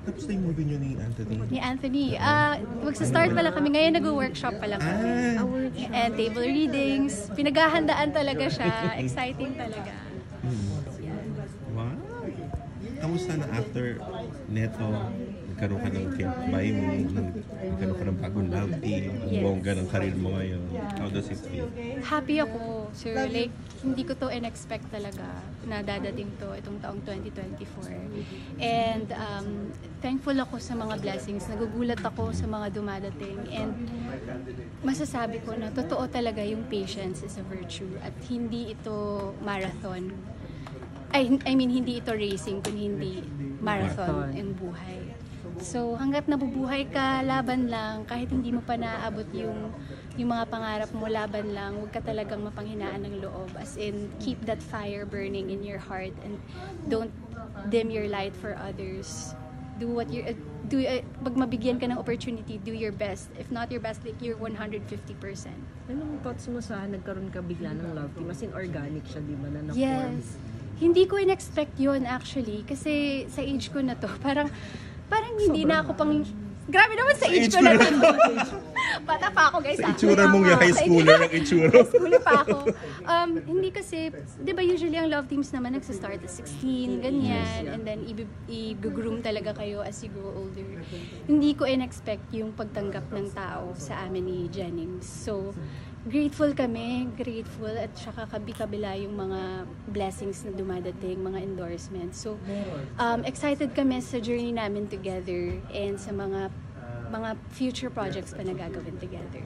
Tapos na yung movie niyo ni Anthony? Ni Anthony. Magsa-start pa lang kami. Ngayon nag-workshop pa lang kami. And table readings. Pinaghahandaan talaga siya. Exciting talaga. Wow! Kamusta na after neto? Nagkaroon ka ng Can't Buy Me, nagkaroon ka ng bagong love team, ang bongga ng karir mo ngayon. How does it feel? Happy ako, sir. Like, hindi ko to in-expect talaga na dadating to itong taong 2024. And thankful ako sa mga blessings. Nagugulat ako sa mga dumadating. And masasabi ko na totoo talaga yung patience is a virtue. At hindi ito marathon. I mean, hindi ito racing, kundi hindi marathon ang buhay. So, hanggat nabubuhay ka, laban lang. Kahit hindi mo pa naaabot yung mga pangarap mo, laban lang. Huwag ka talagang mapanghinaan ng loob. As in, keep that fire burning in your heart and don't dim your light for others. Do what you pag mabigyan ka ng opportunity, do your best. If not your best, like you're 150%. Anong thoughts mo sa nagkaroon ka bigla ng love team? As in, organic siya, di ba, na na-form? Yes. Hindi ko in-expect yun actually. Kasi sa age ko na to, parang hindi na ako pang... Grabe naman sa age ko na to. Bata pa ako, guys. Sa itsura mong yung high schooler ang itsura. High schooler pa ako. Hindi kasi, di ba usually ang love teams naman nagsastart at 16, ganyan. And then i-groom talaga kayo as you grow older. Hindi ko in-expect yung pagtanggap ng tao sa amin ni Jennings. So, grateful kami, at saka kabila yung mga blessings na dumadating, mga endorsements. So, excited kami sa journey namin together and sa mga future projects pa na gagawin together.